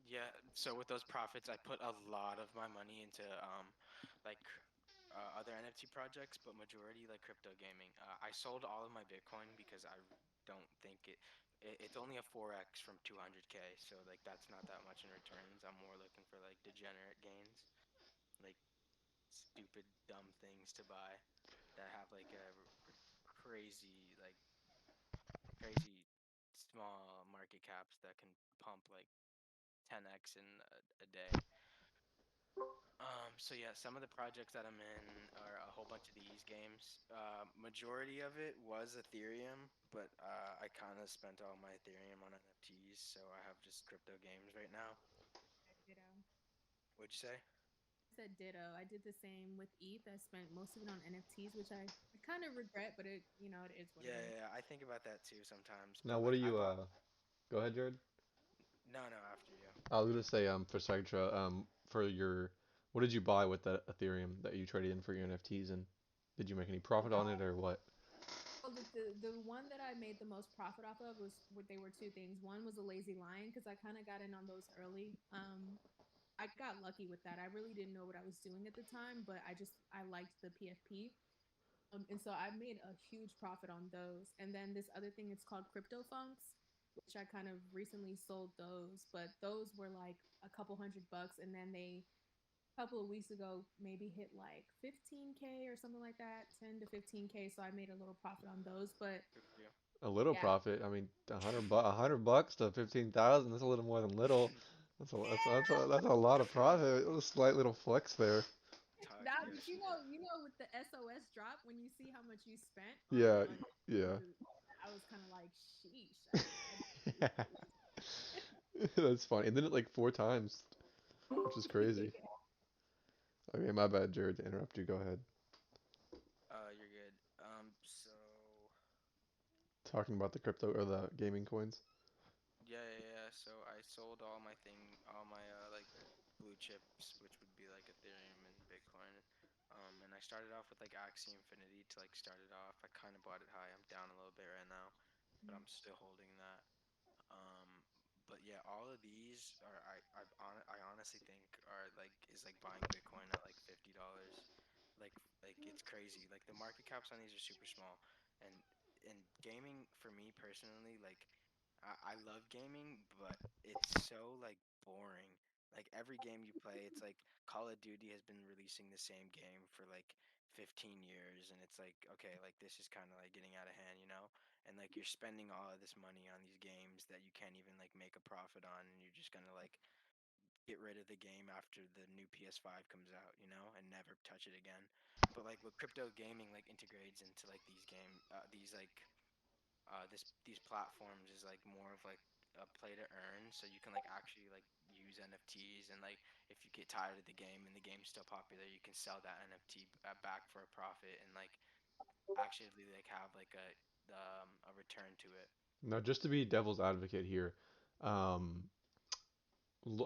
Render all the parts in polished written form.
Yeah, so with those profits, I put a lot of my money into like other NFT projects, but majority like crypto gaming. I sold all of my Bitcoin because I don't think it's only a 4x from 200K, so like that's not that much in returns. I'm more looking for like degenerate gains, like stupid dumb things to buy that have like a crazy crazy small market caps that can pump like 10x in a day. So yeah, some of the projects that I'm in are a whole bunch of these games. Majority of it was Ethereum, but I kind of spent all my Ethereum on NFTs, so I have just crypto games right now. Ditto. What'd you say? I said ditto. I did the same with ETH. I spent most of it on NFTs, which I kind of regret, but it is what it Yeah, is. yeah, yeah, I think about that too sometimes, Now, but what like do I you bought. go ahead, Jared? No, no, after you. I was gonna say for Sagtra, for your what did you buy with that Ethereum that you traded in for your NFTs, and did you make any profit on it or what? Well, the one that I made the most profit off of was what they were two things. One was a lazy lion because I kind of got in on those early. I got lucky with that. I really didn't know what I was doing at the time, but I liked the PFP. And so I made a huge profit on those. And then this other thing, it's called crypto funks, which I kind of recently sold those, but those were like a couple $100, and then they a couple of weeks ago maybe hit like 15K or something like that, 10 to 15K. So I made a little profit on those, but Good for you. A little yeah, profit. I mean, $100 to 15,000. That's a little more than little. That's a lot of profit. A slight little flex there. Talk that, your but shit. with the SOS drop, when you see how much you spent Yeah, on yeah. I was kind of like, sheesh, I That's funny. And then it like four times, which is crazy. Okay, my bad, Jared, to interrupt you. Go ahead. You're good. So Talking about the crypto or the gaming coins. yeah, yeah, yeah. So I sold all my like blue chips, which would be like Ethereum and Bitcoin. And I started off with like Axie Infinity to like start it off. I kind of bought it high. I'm down a little bit right now, but I'm still holding that. Um, but yeah, all of these are I honestly think are like is like buying Bitcoin at like $50. Like it's crazy. Like the market caps on these are super small, and gaming for me personally, like I love gaming, but it's so like boring. Like every game you play, it's like Call of Duty has been releasing the same game for like 15 years, and it's like okay, like this is kind of like getting out of hand, you know? And like you're spending all of this money on these games that you can't even like make a profit on, and you're just gonna like get rid of the game after the new PS5 comes out, you know, and never touch it again. But like with crypto gaming like integrates into like these like these platforms is like more of like a play to earn, so you can like actually like use NFTs, and like if you get tired of the game and the game's still popular, you can sell that NFT back for a profit and like actually like have like a return to it. Now, just to be devil's advocate here, um,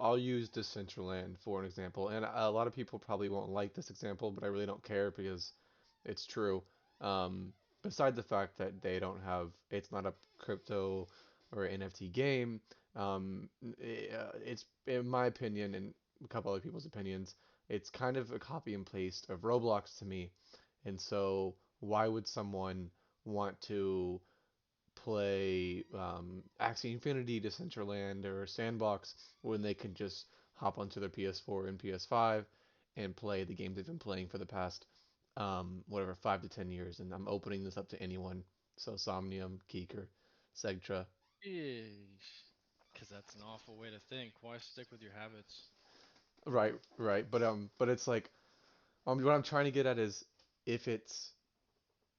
I'll use Decentraland for an example, and a lot of people probably won't like this example, but I really don't care because it's true. Beside the fact that they don't have, it's not a crypto or NFT game, it's, in my opinion, and a couple other people's opinions, it's kind of a copy and paste of Roblox to me. And so, why would someone want to play Axie Infinity, Decentraland, or Sandbox when they can just hop onto their PS4 and PS5 and play the games they've been playing for the past whatever 5 to 10 years. And I'm opening this up to anyone. So Somnium, Keeker, Segtra. Yeesh. Because that's an awful way to think. Why stick with your habits? Right, right. But it's like what I'm trying to get at is if it's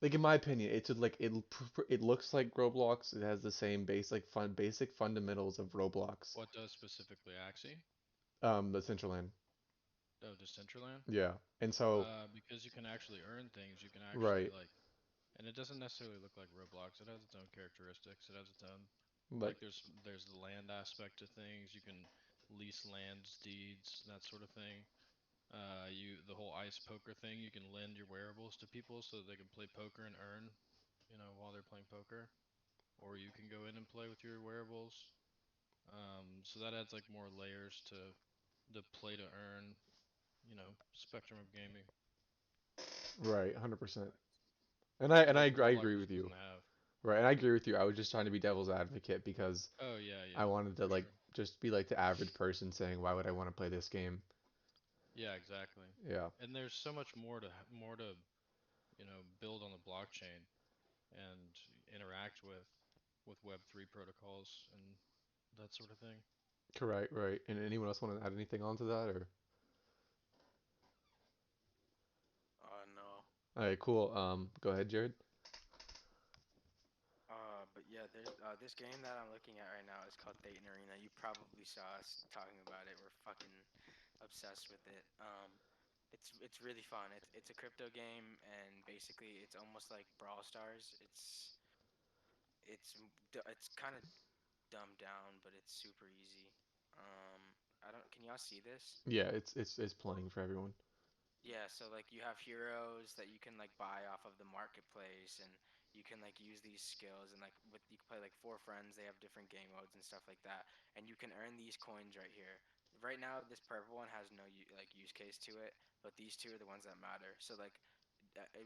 like in my opinion, it's like it looks like Roblox. It has the same basic fundamentals of Roblox. What does specifically Axie? The Decentraland. Oh, Decentraland? Yeah. And so, Because you can actually earn things. You can actually right. like, and it doesn't necessarily look like Roblox. It has its own characteristics. It has its own But like there's the land aspect to things. You can lease lands, deeds, that sort of thing. The whole ice poker thing. You can lend your wearables to people so that they can play poker and earn, while they're playing poker. Or you can go in and play with your wearables. So that adds like more layers to the play to earn, spectrum of gaming. Right, 100%. And what I Roblox agree just with you. doesn't have. Right, and I agree with you. I was just trying to be devil's advocate because Oh yeah, I yeah, wanted to for like sure. just be like the average person saying, why would I want to play this game? Yeah, exactly. Yeah, And there's so much more to build on the blockchain and interact with Web3 protocols and that sort of thing. correct, right. And anyone else want to add anything onto that or? No. All right, cool. Go ahead, Jared. But yeah, there's this game that I'm looking at right now is called Dayton Arena. You probably saw us talking about it. We're fucking obsessed with it. It's really fun. It's a crypto game, and basically it's almost like Brawl Stars. It's kind of dumbed down, but it's super easy. I don't. Can y'all see this? Yeah, it's playing for everyone. Yeah, so like you have heroes that you can like buy off of the marketplace, and you can like use these skills, and like with you can play like four friends. They have different game modes and stuff like that, and you can earn these coins right here. Right now, this purple one has no like use case to it, but these two are the ones that matter. So like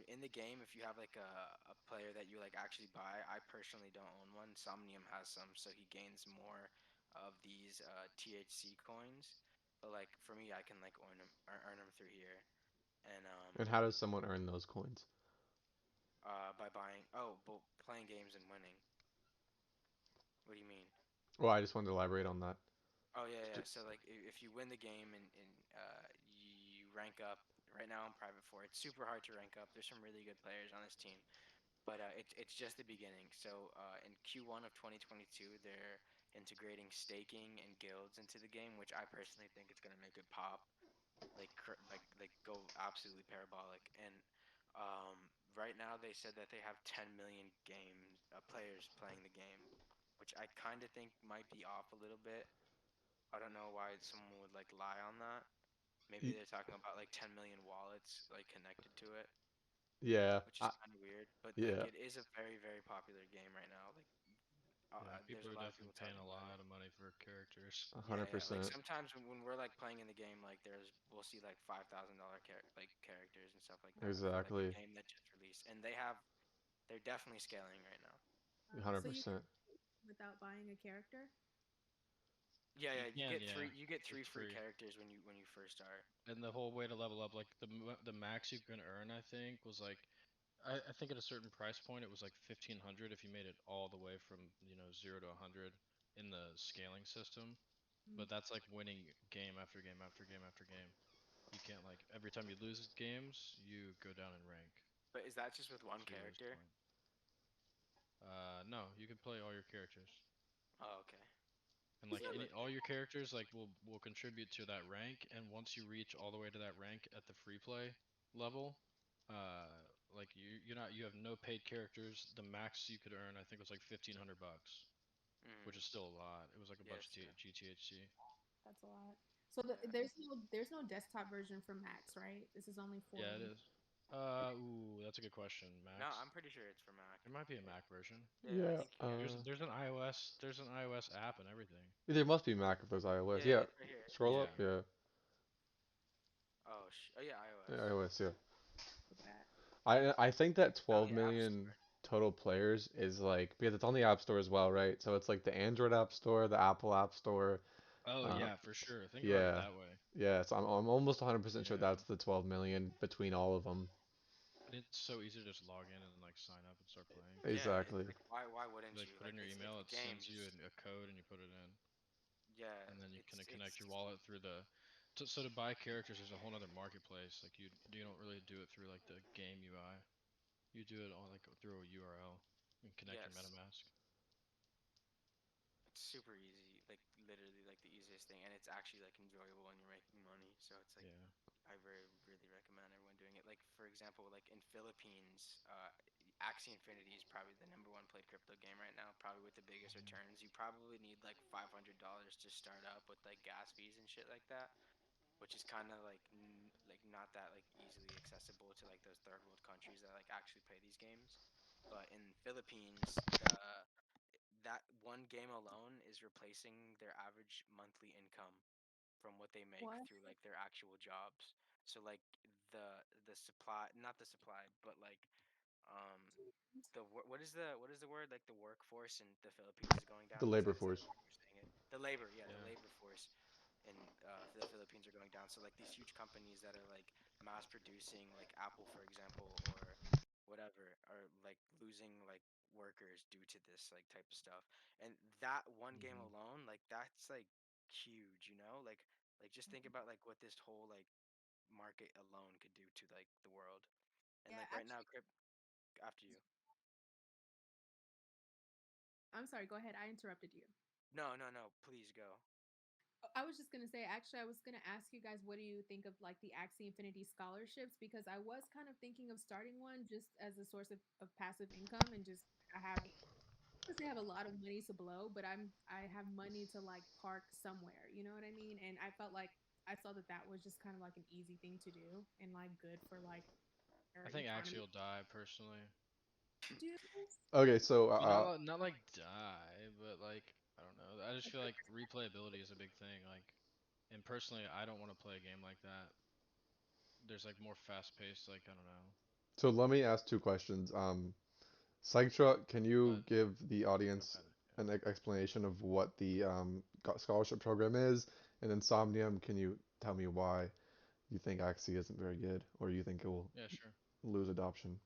in the game, if you have like a player that you like actually buy, I personally don't own one. Somnium has some, so he gains more of these THC coins. But like for me, I can like earn them through here and And how does someone earn those coins? by buying but playing games and winning. What do you mean? Well, I just wanted to elaborate on that. Oh yeah, yeah. So like if you win the game and you rank up. Right now I'm private four. It's super hard to rank up. There's some really good players on this team, but it's just the beginning. So in Q1 of 2022, they're integrating staking and guilds into the game, which I personally think it's gonna make it pop. Like go absolutely parabolic. And right now they said that they have 10 million game players playing the game, which I kind of think might be off a little bit. I don't know why someone would like lie on that. Maybe Y- they're talking about like 10 million wallets like connected to it, Yeah, which is kind of weird. But like yeah, it is a very popular game right now. Like Yeah, there's people a are lot of definitely people paying talking a about it. lot of money for characters. a Yeah, hundred yeah. Like percent. sometimes when we're like playing in the game, like we'll see like $5,000 like characters and stuff like that for like a Exactly, game that just released, and they're definitely scaling right now. a Wow. hundred So you can percent. without buying a character? Yeah, You yeah. can, yeah, You get three it's free free. characters when you first start. And the whole way to level up, like the max you can earn, I think, was like I think at a certain price point it was like 1500 if you made it all the way from 0 to 100 in the scaling system. Mm. But that's like winning game after game after game after game. You can't like every time you lose games, you go down in rank But is that just with one to your lowest character? point. No, you can play all your characters. Oh, okay. And like Yeah, So any but all your characters like will contribute to that rank, and once you reach all the way to that rank at the free play level, like you have no paid characters. The max you could earn I think was like 1500 bucks, which mm, is still a lot. It was like a bunch of yes, true. GTHC. that's a lot. So Yeah. there's no desktop version for Max, right? This is only for Yeah, it Windows. is. Ooh, that's a good question. No, Max. I'm pretty sure it's for Mac. There might be a Mac version. Yeah, I Yeah, think yeah. There's an iOS app and everything. there must be Mac if there's iOS. Yeah, yeah, Yeah, it's right here. scroll It's up. right Yeah. here. Yeah, Oh yeah, yeah, iOS. iOS. Yeah, With that. I think that It's on 12 the App million Store. total players is like because it's on the App Store as well, right? So it's like the Android App Store, the Apple App Store. Oh Uh, yeah, for sure. Think about it yeah, that way. yeah. So I'm almost 100% sure Yeah. that's the 12 million between all of them. And it's so easy to just log in and like sign up and start playing. Yeah, it's Exactly. like why You wouldn't like you? put Like in your it's email, the it game. sends you Just a code and you put it in. yeah, And then you can connect your it's wallet through so to buy characters there's a whole other marketplace. Like you don't really do it through like the game UI. You do it on like through a URL and connect your yes. MetaMask. It's super easy, like literally like the easiest thing, and it's actually like enjoyable when you're making money. So it's like Yeah. I very really recommend everyone doing it. Like for example, like in Philippines, Axie Infinity is probably the number one played crypto game right now, probably with the biggest Mhm. returns. You probably need like $500 to start up with like gas fees and shit like that, which is kind of like like not that like easily accessible to like those third world countries that like actually play these games. But in Philippines, that one game alone is replacing their average monthly income from what they make What? through like their actual jobs. So like the supply, not the supply, but like um what is the word, like the workforce in the Philippines is going The down. labor Is that force. the way you're saying it? The labor, yeah, the Yeah. labor force in the Philippines are going down. So like these huge companies that are like mass producing, like Apple, for example, or whatever, are like losing like workers due to this like type of stuff. And that one game Hmm. alone, like that's like huge, you know? Like just think about like what this whole like market alone could do to like the world. And Yeah, like right now, actually, crypt after you. I'm sorry. Go ahead. I interrupted you. No, no, no. Please go. I was just gonna say, actually, I was gonna ask you guys, what do you think of like the Axie Infinity scholarships? Because I was kind of thinking of starting one just as a source of passive income, and just I have because they have a lot of money to blow, but I have money to like park somewhere. You know what I mean? And I felt like I saw that that was just kind of like an easy thing to do and like good for like I our think Axie economy. will die personally. Do Okay, so Well, not like die, but like I don't know. I just feel like replayability is a big thing. Like, and personally, I don't want to play a game like that. There's like more fast paced. Like I don't know. let me ask two questions. Psychtra, can you But give the audience repetitive. Yeah. an explanation of what the scholarship program is? And then Somnium, can you tell me why you think Axie isn't very good, or you think it will Yeah. Sure. lose adoption?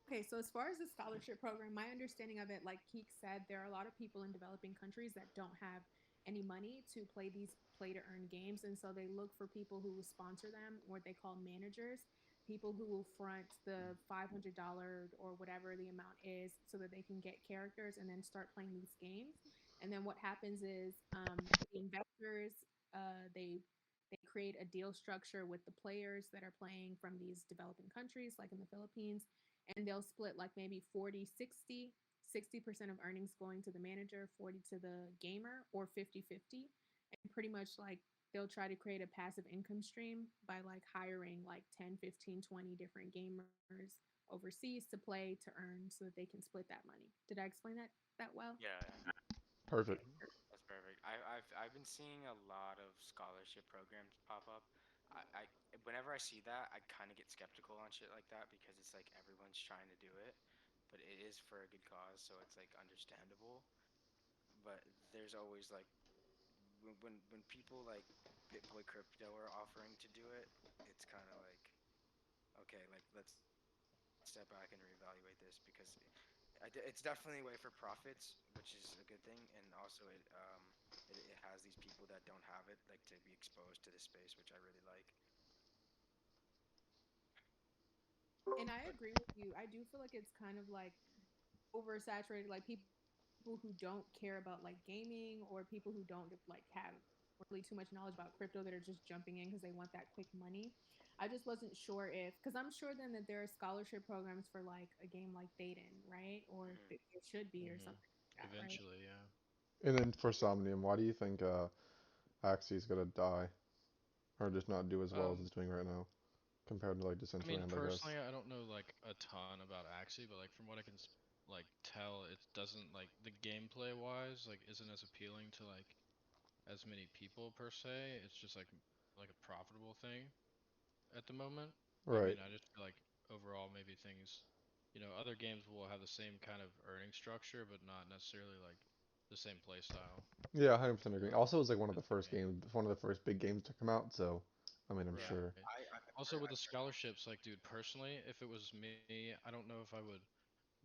Okay, so as far as the scholarship program, my understanding of it, like Keek said, there are a lot of people in developing countries that don't have any money to play these play to earn games. And so they look for people who will sponsor them, what they call managers, people who will front the $500 or whatever the amount is so that they can get characters and then start playing these games. And then what happens is the investors, they create a deal structure with the players that are playing from these developing countries, like in the Philippines, and they'll split like maybe 40, 60% of earnings going to the manager, 40 to the gamer, or 50-50. And pretty much like they'll try to create a passive income stream by like hiring like 10, 15, 20 different gamers overseas to play to earn so that they can split that money. Did I explain that well? Yeah, yeah. Perfect. Hmm. That's perfect. I've been seeing a lot of scholarship programs pop up. I whenever I see that, I kind of get skeptical on shit like that because it's like everyone's trying to do it, but it is for a good cause, so it's like understandable. But there's always like when people like BitBoy Crypto are offering to do it, it's kind of like okay, like let's step back and reevaluate this because it's definitely a way for profits, which is a good thing, and also it has these people that don't have it like to be exposed to this space, which I really like. And I agree with you. I do feel like it's kind of like oversaturated, like people who don't care about like gaming or people who don't like have really too much knowledge about crypto that are just jumping in because they want that quick money. I just wasn't sure if, because I'm sure then that there are scholarship programs for like a game like Thaden, right? Or Hmm. there should be or Hmm. something like that, right? Eventually, yeah. And then for Somnium, why do you think Axie is gonna die, or just not do as well as Um, it's doing right now, compared to like I mean, Decentraland, I guess? personally, I don't know like a ton about Axie, but like from what I can like tell, it doesn't like the gameplay wise like isn't as appealing to like as many people per se. It's just like a profitable thing at the moment. I Right. mean, I just feel like overall maybe things, other games will have the same kind of earning structure, but not necessarily like the same play style. Yeah, 100% agree. Also, it was like one of the As the first game. games, one of the first big games to come out. So, I mean, I'm Yeah, sure. Right. I've Also heard with the scholarships, like dude, personally, if it was me, I don't know if I would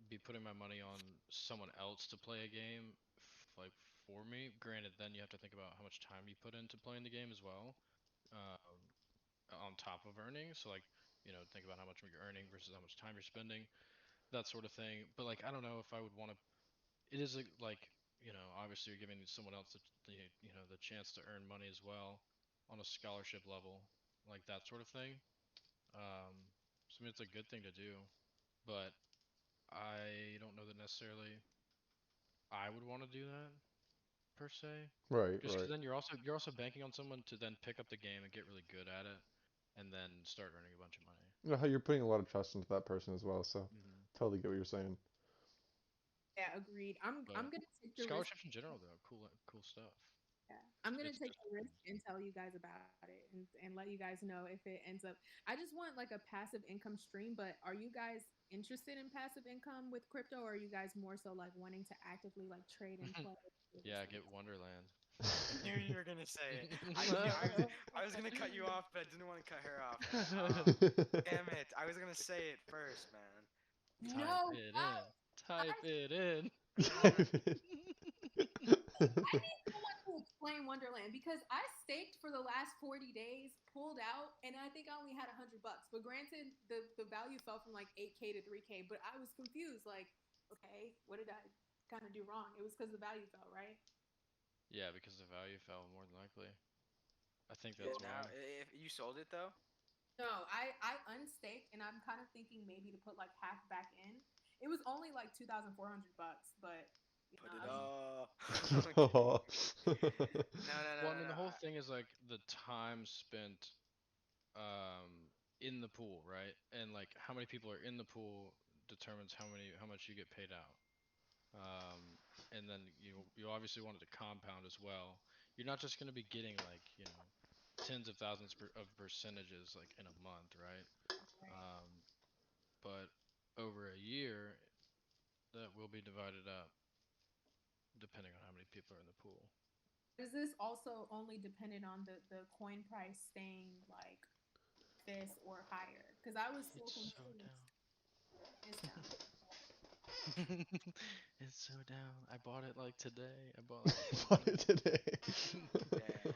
be putting my money on someone else to play a game like for me. Granted, then you have to think about how much time you put into playing the game as well, um, on top of earning. So like, think about how much you're earning versus how much time you're spending, that sort of thing. But like, I don't know if I would want to. It is like, obviously you're giving someone else the chance to earn money as well on a scholarship level, like that sort of thing. So I mean, it's a good thing to do, but I don't know that necessarily I would want to do that per se. Right, Just because right. then you're also banking on someone to then pick up the game and get really good at it, and then start earning a bunch of money. You know how you're putting a lot of trust into that person as well. So, Hmm. totally get what you're saying. Yeah, agreed. I'm But gonna take the risk. scholarships in general, though, cool stuff. Yeah, I'm gonna It's take just the risk and tell you guys about it, and let you guys know if it ends up. I just want like a passive income stream, but are you guys interested in passive income with crypto, or are you guys more so like wanting to actively like trade and play yeah, this get thing? Wonderland. I knew you were gonna say it. I knew I was gonna cut you off, but I didn't want to cut her off, man. Damn it! I was gonna say it first, man. Type No, it in. guys, Type it in. I need someone to explain Wonderland because I staked for the last 40 days, pulled out, and I think I only had $100. But granted, the value fell from like 8K to 3K. But I was confused. Like, okay, what did I kind of do wrong? It was because the value fell, right? Yeah, because the value fell more than likely. I think Yeah. that's Well, Now, why. if you sold it though, no, I unstaked, and I'm kind of thinking maybe to put like half back in. It was only like $2,400, but put it I was up. I'm kidding. No, no, no, Well, I no, mean, no. the whole thing is like the time spent in the pool, right? And like how many people are in the pool determines how much you get paid out. And then you obviously want it to compound as well. You're not just going to be getting like, tens of thousands of percentages like in a month, right? right. Um, but over a year, that will be divided up depending on how many people are in the pool. Is this also only dependent on the coin price staying like this or higher? Because I was so It's so confused. It's down. it's so down. I bought it like today. I bought like Bought it 20 today. Damn,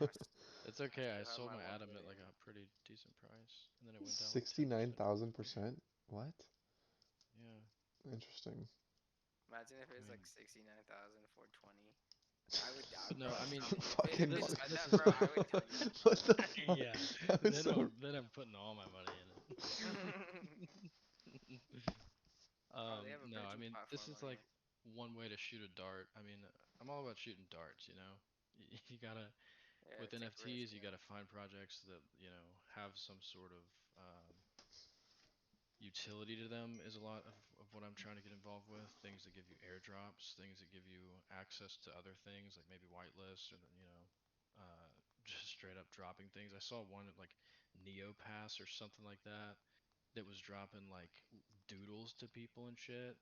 It's I okay. I still have sold my my one Atom at like million. a pretty decent price, and then it went down like 10%. 69,000%? What? Yeah, Interesting. Imagine if it I was like mean, 69,420. I would, but no, bro. I mean, Tell me if Fucking you this what? said this that, is bro. I would tell you. What the fuck? yeah. That was so. Then I'm putting all my money in it. Oh, they have a No, I bridging mean, this platform is on like here. one way to shoot a dart. I mean, I'm all about shooting darts, you know. You gotta Yeah, with take a risk, NFTs, you you know. gotta find projects that, have some sort of utility to them is a lot of what I'm trying to get involved with. Things that give you airdrops, things that give you access to other things like maybe whitelists or just straight up dropping things. I saw one at like Neopass or something like that that was dropping like doodles to people and shit,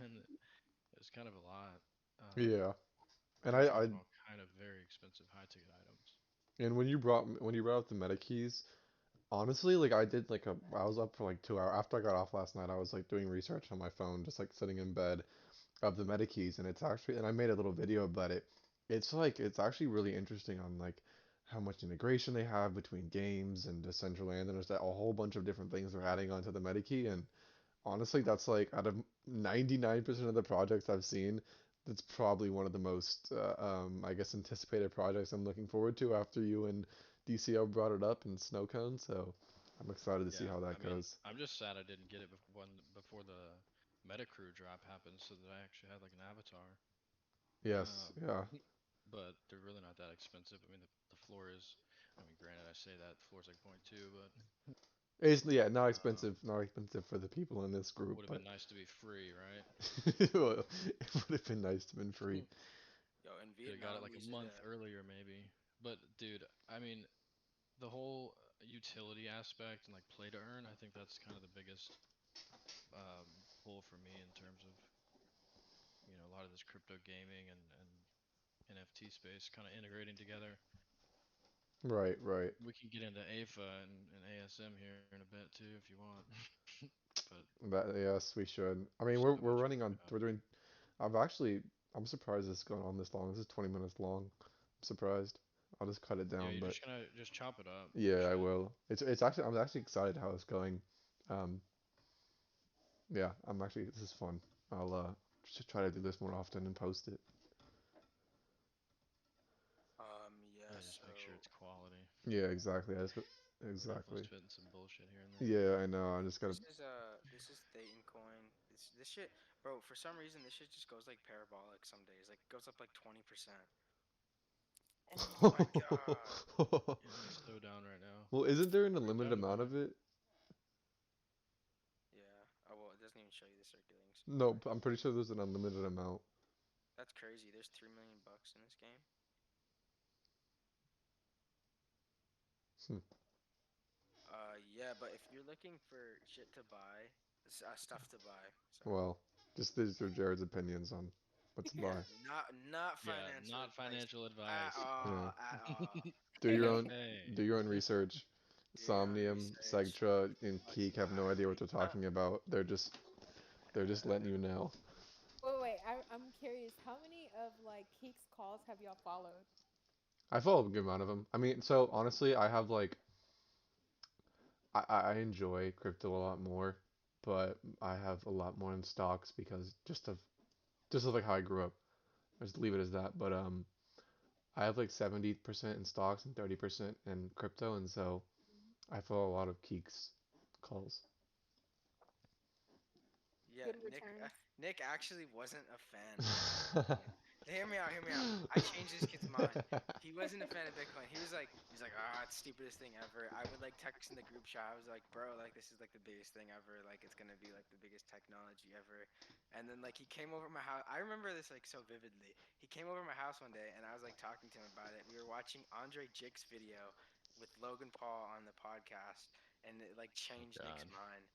and it was kind of a lot. Yeah. And You're I dropping all kind of very expensive high ticket items. and when you brought up the meta keys, honestly, like I was up for like 2 hours after I got off last night. I was like doing research on my phone, just like sitting in bed of the meta keys, and I made a little video about it. It's actually really interesting on like how much integration they have between games and Decentraland, and there's that a whole bunch of different things they're adding onto the meta key, and honestly, that's like out of 99% of the projects I've seen, that's probably one of the most, I guess, anticipated projects I'm looking forward to after you and DCO brought it up in Snowcone. So I'm excited to see Yeah, how I that mean, goes. I'm just sad I didn't get it before the Metacrew drop happened, so that I actually had like an avatar. Yes, Um, yeah. but they're really not that expensive. I mean, the floor is, I mean, granted, I say that the floor's like point 0.2, but It's yeah, um, not expensive for the people in this group, would have but been nice to be free, right? it would have been nice to have been free. Yo, in Could have got it Vietnam, like we a used to. month earlier, maybe. But dude, I mean, the whole utility aspect and like play to earn, I think that's kind of the biggest pull for me in terms of a lot of this crypto gaming and NFT space kind of integrating together. Right, right. We can get into AFA and ASM here in a bit too if you want. But That yes, we should. I there's mean, so we're much running coming on. up. We're doing. I've actually. I'm surprised it's going on this long. This is 20 minutes long. I'm surprised. I'll just cut it Yeah, down, you're but just gonna just chop it up. You yeah, I should. will. It's actually I'm actually excited how it's going. Um, yeah, I'm actually this is fun. I'll just try to do this more often and post it. Yeah. Yeah, just make sure So it's quality. Yeah, exactly. We're definitely Exactly. spitting some bullshit here and there. Yeah, I know. I just gotta. this is Thetan coin. This shit, bro. For some reason, this shit just goes like parabolic some days. Like goes up like 20%. Oh my god. Yeah, it's so down right now. Well, isn't there an We're unlimited down to amount about of it? Yeah. Oh well, it doesn't even show you the circulating. No, I'm pretty sure there's an unlimited amount. That's crazy. There's 3 million bucks in this game. Hmm. Yeah, but if you're looking for shit to buy, stuff to buy. Sorry. Well, just these are Jared's opinions on what to Yeah, buy. not Yeah, financial not advice financial at advice. Yeah. all, at all. Do your own Hey, do your own research. Do your own Somnium, research. Segtra, and Fucking Keek have buy no idea what they're everything. talking about. They're just letting you know. Wait. I'm curious. How many of like Keek's calls have y'all followed? I follow a good amount of them. I mean, so honestly, I have like I enjoy crypto a lot more, but I have a lot more in stocks because just of like how I grew up. I just leave it as that. But I have like 70% in stocks and 30% in crypto, and so I follow a lot of Keek's calls. Yeah, Good returns. Nick actually wasn't a fan of Bitcoin. Hear me out, hear me out. I changed this kid's mind. He wasn't a fan of Bitcoin. He's like, it's the stupidest thing ever. I would like text in the group chat. I was like, bro, like this is like the biggest thing ever. Like it's gonna be like the biggest technology ever. And then like he came over my house. I remember this like so vividly. He came over my house one day and I was like talking to him about it. We were watching Andre Jick's video with Logan Paul on the podcast, and it like oh changed Nick's god. mind.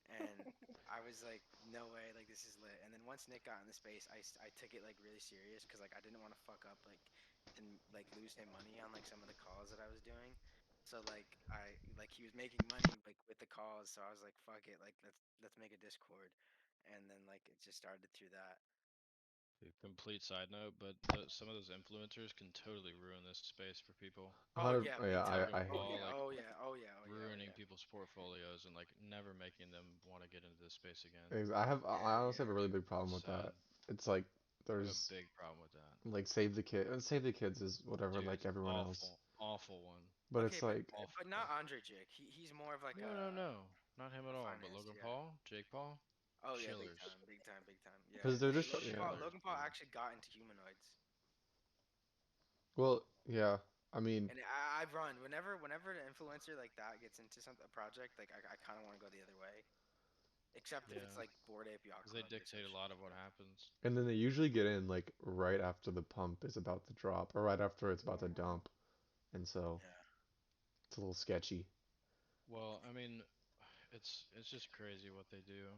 And I was like, no way, like this is lit. And then once Nick got in the space, I took it like really serious because like I didn't want to fuck up like and like lose him money on like some of the calls that I was doing. So like I like he was making money like with the calls, so I was like, fuck it, like let's make a Discord, and then like it just started through that. A complete side note, but some of those influencers can totally ruin this space for people. Oh 100, yeah, big yeah, time. I Logan Oh hate. Paul, yeah. like Oh yeah. Oh yeah. Oh yeah. Oh ruining yeah. people's portfolios and like never making them want to get into this space again. I Yeah. honestly have a Yeah. really big problem with Sad. that. It's like I have a there's big problem with that. like save the kids is whatever Dude, like it's everyone else. awful. Awful one. But Okay, it's like but Awful. not Andre Jake. He's more of like No, no, no. Not him a at all. But finance. Logan Yeah. Paul, Jake Paul, Oh yeah, big chillers. time, big time, big time. Yeah, because they're just Chillers, Logan Paul dude. actually got into humanoids, well, yeah. I mean, and I run whenever an influencer like that gets into a project, like I kind of want to go the other way, except if it's Yeah. like Bored Ape Yacht Because they Club, dictate a which lot of what happens. and then they usually get in like right after the pump is about to drop or right after it's about to Yeah. dump, and so yeah, it's a little sketchy. Well, I mean, it's just crazy what they do.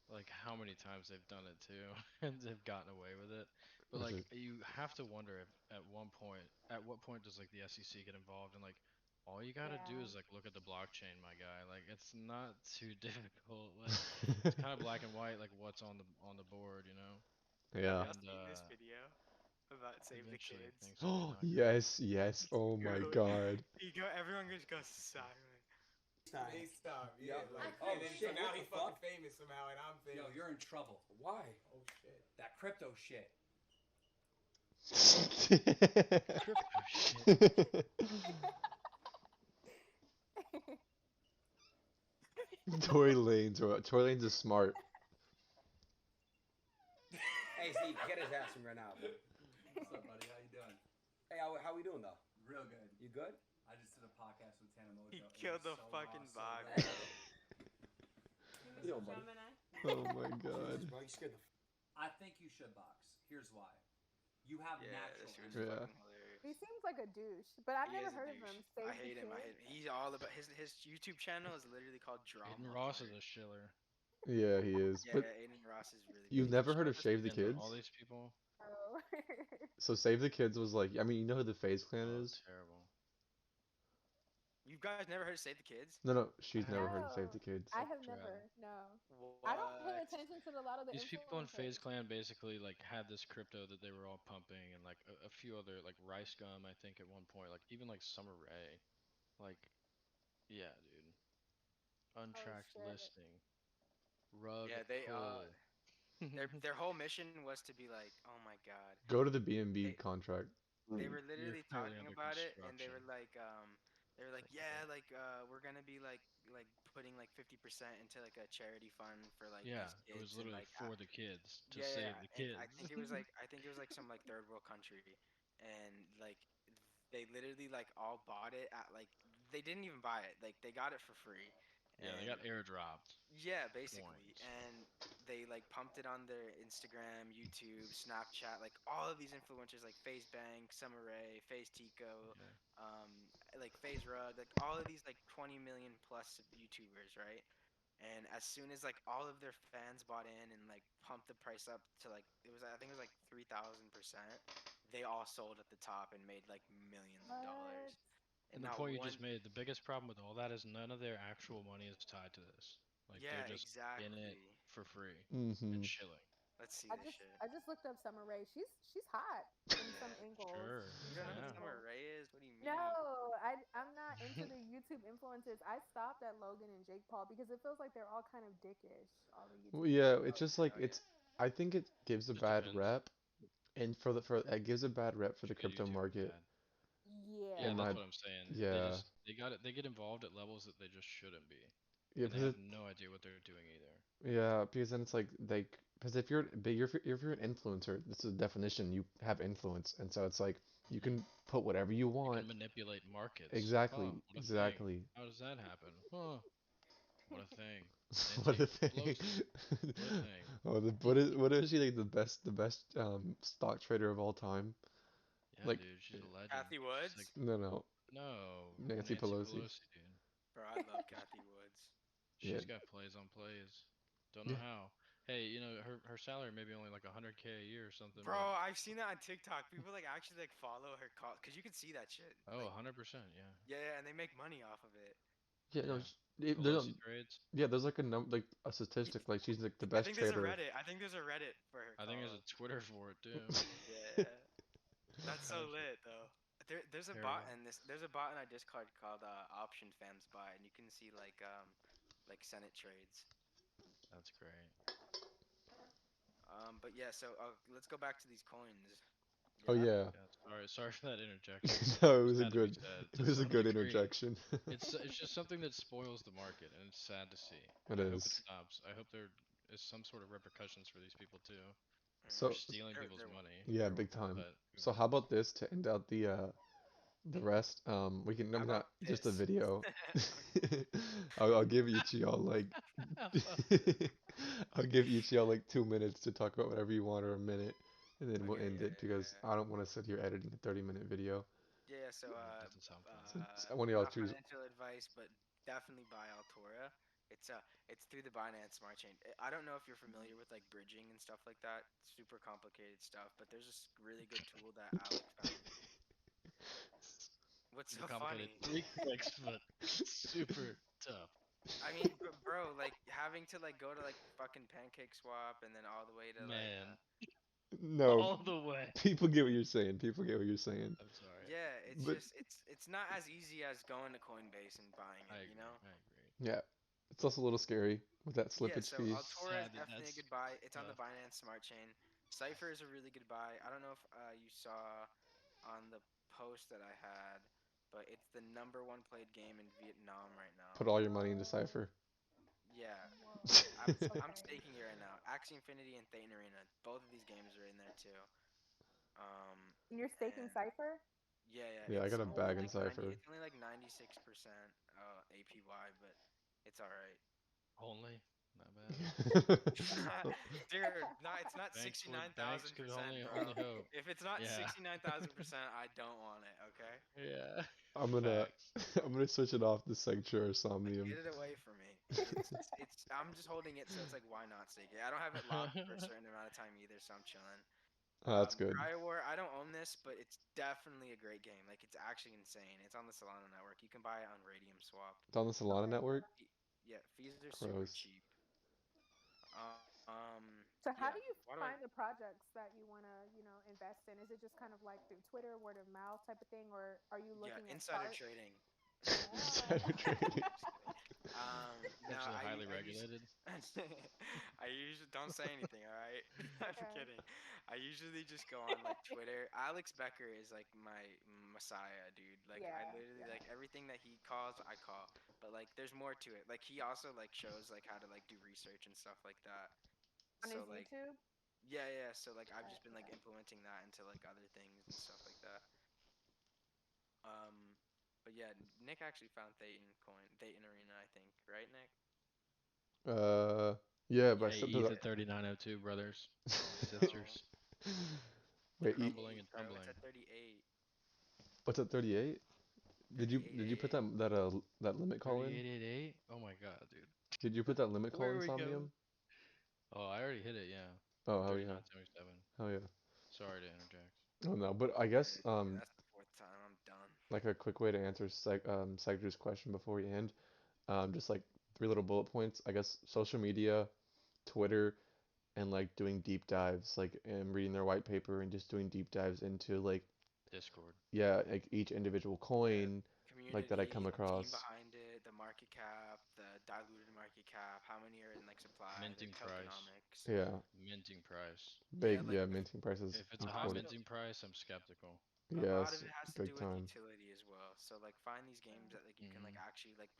Like how many times they've done it too, and they've gotten away with it. But Which like is you have to wonder if at what point does like the SEC get involved and like all you gotta do Yeah. is like look at the blockchain, my guy. Like it's not too difficult. Like it's kind of black and white, like what's on the board, you know. have yeah. y'all And seen this video about Save the eventually Kids? things will be Oh knocked out. yes, yes. Oh my Bro, God. everyone just goes silent. Stop. Yeah. I Like, feel and then shit, so now what he's the fucking fuck? famous somehow, and I'm famous. Yo, you're in trouble. Why? Oh shit. That crypto shit. Crypto shit. Tory Lane's is smart. Hey, Steve, get his ass in right now, bro. What's up, buddy? How you doing? Hey, how we doing though? Real good. You good? I just did a podcast with Tana Mojo. He It killed was the so fucking raw, so vibe, good. You know, buddy. Oh my Jesus, God. bro, you scared the. I think you should box. Here's why. You have Yeah, natural this was energy. Yeah. fucking He hilarious. seems like a douche, but I've He never is a heard of douche. him. Save I the hate him. I hate Kid. him. He's all about his YouTube channel is literally called Aiden Drama Ross is Alert. a shiller. Yeah, he is. Yeah, But Aiden Ross is really you've really Like good. never heard shut of the Shave the skins on all Kids? these people. Oh. So Save the Kids was like, I mean, you know who the FaZe Clan Oh, is? terrible. You guys never heard of Save the Kids? No, no, I she's never haven't. heard of Save No, the Kids. I Fuck have Trad. never. No, I don't pay What? attention to a lot of the These people in FaZe influencers. Clan basically like had this crypto that they were all pumping, and like a few other like Rice Gum, I think at one point, like even like Summer Rae, like yeah, dude, Oh untracked shit. listing, rug Yeah, they pull. their whole mission was to be like, oh my god, Go to the B&B they contract. they were You're literally currently talking under about it, and construction. they were like, Think yeah, about like we're gonna be like putting like 50% into like a charity fund for it. like Yeah, these it was kids and literally like for the kids to yeah, yeah, save the and I kids. think it was like some like third world country, and like they literally like all bought it at like they didn't even buy it, like they got it for free, Yeah, they and got airdropped yeah, basically, coins. and they like pumped it on their Instagram, YouTube, Snapchat, like all of these influencers like FaZe Bang, Summer Rae, FaZe Tico, Okay. like FaZe Rug, like all of these like 20 million plus YouTubers, right? And as soon as like all of their fans bought in and like pumped the price up to like it was I think it was like 3,000%, they all sold at the top and made like millions of What? dollars. And And the not point you one, just made, the biggest problem with all that is none of their actual money is tied to this. Like they're yeah, just in it exactly. for free and Mm-hmm. chilling. Let's see I this just shit. I just looked up Summer Rae. She's hot in some angles. Sure. You In don't some know who Yeah. Summer angles. Rae is? What do you mean? No, I'm not into the YouTube influencers. I stopped at Logan and Jake Paul because it feels like they're all kind of dickish. All the Well, YouTubers. yeah, it's Oh just yeah, like oh yeah. it's. I think it gives a Just bad depends. rep, and for it gives a bad rep for Which the made crypto YouTube market. bad. Yeah, In Yeah. that's my, what I'm saying. They yeah, just they got it. They get involved at levels that they just shouldn't be, yeah, and they because have it, no idea what they're doing either. yeah, because then it's like because if you're but if you're an influencer, this is the definition. You have influence, and so it's like you Hmm. can put whatever you You can want. manipulate markets. Exactly, Oh, what a thing. exactly. How does that happen? Huh. What a thing. What a Nancy thing. Pelosi. What a thing. Oh, what is she like the best stock trader of all time? Yeah, Like dude, she's a legend. Kathy She's like, Woods? no, no, Nancy Nancy Pelosi. Pelosi, dude. Bro, I love Kathy Woods. Yeah, She's got plays on plays. Don't know yeah. how. Hey, her salary maybe only like 100K a year or something, Bro, but I've seen that on TikTok. People like actually like follow her call because you can see that shit. oh, Like 100%, yeah. yeah, yeah, and they make money off of it. Yeah, no, Yeah. there's Pelosi trades. yeah, there's like a like a Y- statistic like she's like the I best think there's a trader. Reddit. I think there's a Reddit for her I think there's call. a Twitter for it too. Yeah, that's so Hell shit. lit though. There's a bot Terrible. in this. There's a bot in our Discord called Option Fams Buy, and you can see like Senate trades. That's great. But yeah, so let's go back to these coins. Oh Yeah. yeah. Yeah, sorry for that interjection. No, Just had to be said it to was a some good degree. interjection. It's just something that spoils the market, and it's sad to see. It I hope it is. stops. I hope there is some sort of repercussions for these people too, for So stealing people's There money. yeah, big time. But who So how knows? about this to end out the rest? We can How maybe about not just a this? video. Okay. I'll give each of y'all like I'll give each of y'all like 2 minutes to talk about whatever you want or a minute, and then we'll Okay, end yeah, it yeah, because yeah. I don't want to sit here editing a 30-minute video. Yeah, so That doesn't sound fun. So one of y'all not choose. financial advice, but definitely buy Altora. It's through the Binance Smart Chain. I don't know if you're familiar with like bridging and stuff like that. Super complicated stuff, but there's this really good tool that Alex found. What's Super so complicated. funny? 3 clicks, but super tough. I mean, bro, like having to like go to like fucking Pancake Swap and then all the way to like Man, No, all the way. people get what you're saying. People get what you're saying. I'm sorry. yeah, it's But just it's not as easy as going to Coinbase and buying I it, you agree. know? I agree. yeah, it's also a little scary with that Yeah, slippage so fee. Altora is Sad that definitely a that's good buy. It's on the tough. Binance Smart Chain. Cypher is a really good buy. I don't know if you saw on the post that I had, but it's the number one played game in Vietnam right now. Put all your money into Whoa. Cypher. Yeah, Whoa. I'm Okay. staking it right now. Axie Infinity and Thetan Arena, both of these games are in there too. And you're staking And Cipher? yeah, yeah, Yeah, I got a Oh bag in Cypher. it's only like 96% APY, but it's all right. Only. Not bad. Dude, no, it's not Banks could 69,000%, only bro. hope. If it's not Yeah. 69,000%, I don't want it, okay? Yeah. I'm gonna Facts. I'm gonna switch it off to Sanctuary or Like Somnium. get it away from me. It's I'm just holding it so it's like why not stake it? I don't have it locked for a certain amount of time either, so I'm chilling. That's good. Cryo War, I don't own this, but it's definitely a great game. Like it's actually insane. It's on the Solana network. You can buy it on Radium Swap. It's on the Solana Okay. network. Yeah, fees are super Gross. cheap. So Yeah. how do you Why do I? find the projects that you want to, invest in? Is it just kind of like through Twitter, word of mouth type of thing, or are you Yeah, looking at insider charts? trading. Insider Oh. trading. No, Actually highly I use regulated. I usually don't say anything. All right, I'm Okay. kidding. I usually just go on like Twitter. Alex Becker is like my messiah, dude. Like I Yeah, literally yeah. like everything that he calls, I call. But like, there's more to it. Like he also like shows like how to like do research and stuff like that. On So his like, YouTube? yeah, yeah. So like, I've just been like Okay. implementing that into like other things and stuff like that. Um, but yeah, Nick actually found Thetan Arena, I think, right, Nick? Uh, Yeah, but I Yeah, said ETH that. at 3902, brothers, No, sisters, Wait, crumbling 38, and bro. It's tumbling. at 38. what's at 38? Did you put 38.88. that limit call in? 3888? Oh my god, dude. Did you put that limit call Where in, are we Somnium? going? Oh, I already hit it, yeah. Oh, hell yeah. 3977. Hell yeah. Sorry to interject. Oh no, but I guess Yeah, that's the fourth time. I'm done. like a quick way to answer Segdra's question before we end, just like three little bullet points. I guess social media, Twitter, and like doing deep dives, like and reading their white paper and just doing deep dives into like Discord. yeah, like each individual Yeah. coin like that I come Community, the team across. behind it, the market cap, the diluted market cap, how many are in like supply, the Minting price. tokenomics. Yeah, Minting price. Yeah, big like yeah, minting prices If it's a a high lot of important. it minting price, I'm skeptical. a lot of Yes, it has to big do with time. utility as well. So like find these games that like you can like Hmm. actually like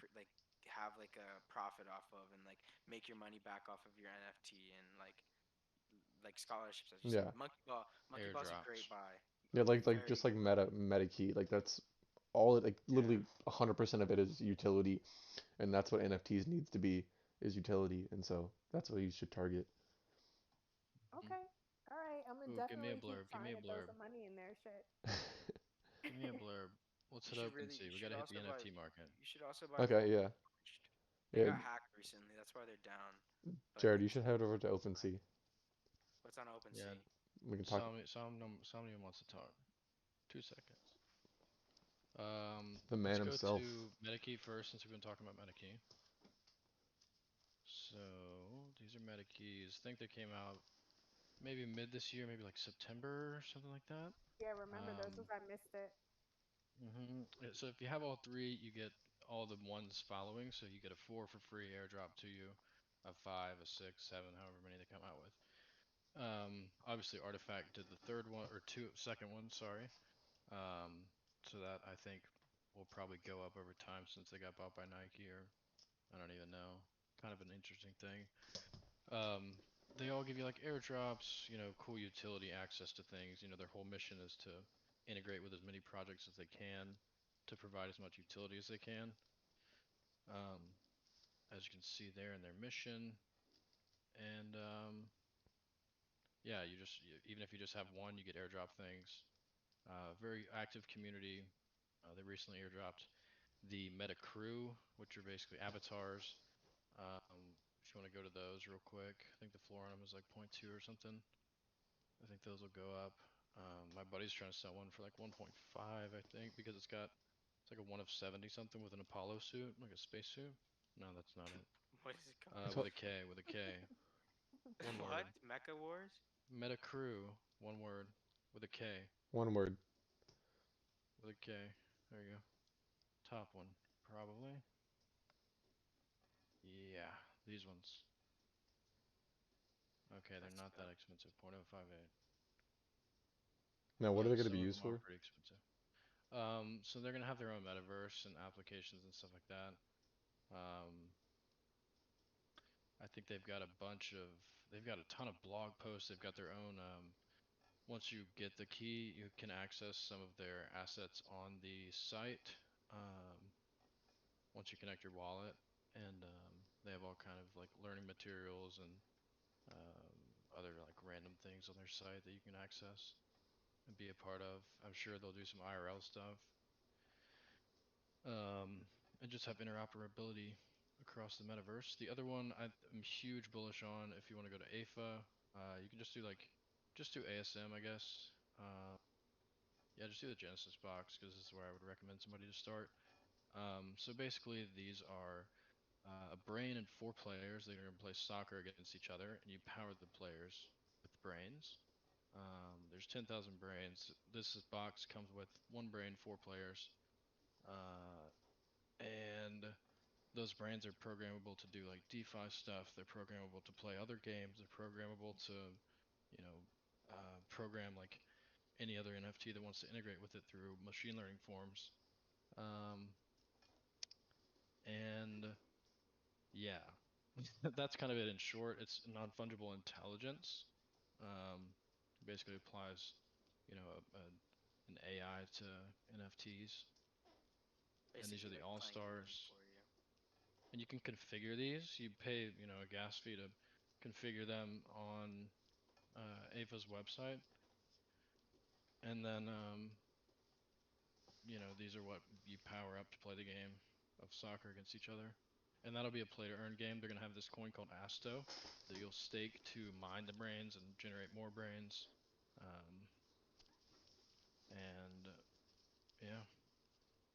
have like a profit off of and like make your money back off of your NFT and like scholarships as you said. Yeah. Monkey Ball's a great Airdrops. buy. Yeah, like Very just like meta key, like that's all it like yeah. literally 100% of it is utility, and that's what NFTs needs to be is utility, and so that's what you should target. Hmm. Okay. All right. I'm gonna Ooh, give me a definitely keep blurb. Give me trying a to throw blurb. some money in there. Shit. Give me a blurb. Let's You hit should really OpenSea. you We should gotta hit the also buy NFT market. Okay, yeah, Forged. They yeah, got hacked recently. That's why they're down. But Jared, they you should should head over to OpenSea. what's on Yeah, OpenSea? We can talk Somnium wants to talk. 2 seconds. the man Let's go himself. to MetaKey first since we've been talking about MetaKey. So these are MetaKeys. I think they came out maybe mid this year, maybe like September or something like that. Yeah. Remember those Um, since I missed it. So if you have all three, you get all the ones following. So you get a four for free airdrop to you, a five, a six, seven, however many they come out with. Obviously Artifact did the third one or second one, sorry. So that I think will probably go up over time since they got bought by Nike or I don't even know. Kind of an interesting thing. They all give you like airdrops, cool utility access to things. Their whole mission is to integrate with as many projects as they can to provide as much utility as they can. Um, as you can see there in their mission, and yeah, even if you just have one, you get airdrop things. Very active community. They recently airdropped the Meta Crew, which are basically avatars. If you want to go to those real quick, I think the floor on them is like zero point 0.2 or something. I think those will go up. My buddy's trying to sell one for like 1.5, I think, because it's like a one of 70 something with an Apollo suit, like a space suit. No, that's not it. What is it called? It's With all, a K, with a K. One What? word. Mecha Wars? Meta Crew, one word, with a K, one word. with a K. There you go. Top one, probably. Yeah, these ones. Okay, they're That's not that about expensive. 0.058. Now, what are they going to Some be of used them are for? pretty expensive. So they're gonna have their own metaverse and applications and stuff like that. Um, I think they've got a ton of blog posts. They've got their own. Once you get the key, you can access some of their assets on the site. Um, once you connect your wallet, and they have all kind of like learning materials and other like random things on their site that you can access and be a part of. I'm sure they'll do some IRL stuff, and just have interoperability across the metaverse. The other one I'm huge bullish on. If you want to go to AFA, you can just do ASM, I guess. Yeah, just do the Genesis box because this is where I would recommend somebody to start. So basically, these are a brain and four players. They're going to play soccer against each other, and you power the players with brains. There's 10,000 brains. This box comes with one brain, four players, uh, and those brains are programmable to do like DeFi stuff. They're programmable to play other games. They're programmable to, you know, program like any other NFT that wants to integrate with it through machine learning forms. Um, and yeah, that's kind of it in short. It's non-fungible intelligence. Um, basically applies, an AI to NFTs, and these are basically the like all playing the game stars. for you. And you can configure these. You pay, a gas fee to configure them on Ava's website, and then these are what you power up to play the game of soccer against each other. And that'll be a play to earn game. They're gonna have this coin called Asto that you'll stake to mine the brains and generate more brains. Um, and yeah,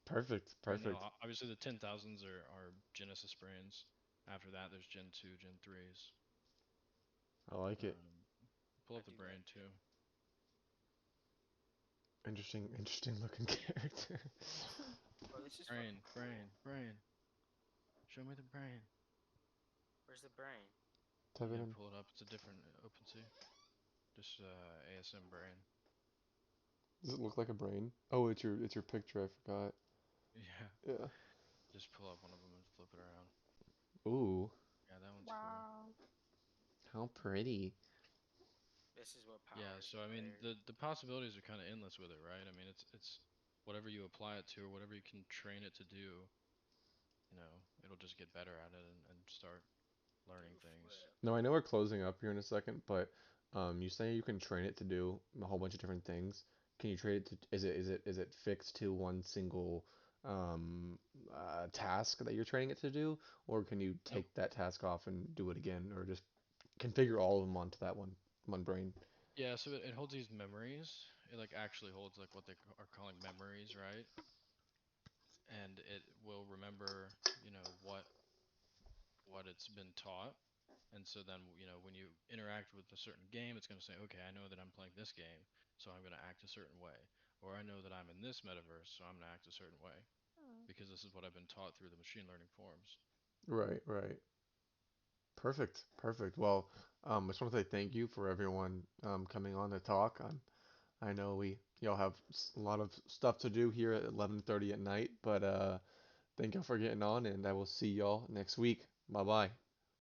Perfect. right now, Perfect. obviously the 10,000s are Genesis brains. After that, there's Gen 2, Gen 3s. I like it. Pull I up the do brain like too. it. Interesting looking character. Oh, this is Brain, fucking cool. brain. Show me the brain. Where's the brain? Type You it gotta in. pull it up. It's a different OpenSea. Just ASM brain. Does it look like a brain? Oh, it's your picture. I forgot. Yeah. Yeah. Just pull up one of them and flip it around. Ooh, Yeah, that one's cool. Wow. how pretty. This is what Yeah, powers so the I mean player. the possibilities are kind of endless with it, right? I mean it's whatever you apply it to or whatever you can train it to do, it'll just get better at it and start learning Do things. flip. Now I know we're closing up here in a second, but you say you can train it to do a whole bunch of different things. Can you train it to? Is it fixed to one single task that you're training it to do, or can you Nope. take that task off and do it again, or just configure all of them onto that one brain? Yeah, so it holds these memories. It like actually holds like what they are calling memories, right? And it will remember, what it's been taught. And so then, when you interact with a certain game, it's going to say, okay, I know that I'm playing this game, so I'm going to act a certain way. Or I know that I'm in this metaverse, so I'm going to act a certain way. Oh. Because this is what I've been taught through the machine learning forms. Right, right. Perfect, perfect. Well, I just want to say thank you for everyone coming on to talk. I know we y'all have a lot of stuff to do here at 11:30 at night, but thank y'all for getting on, and I will see y'all next week. Bye bye.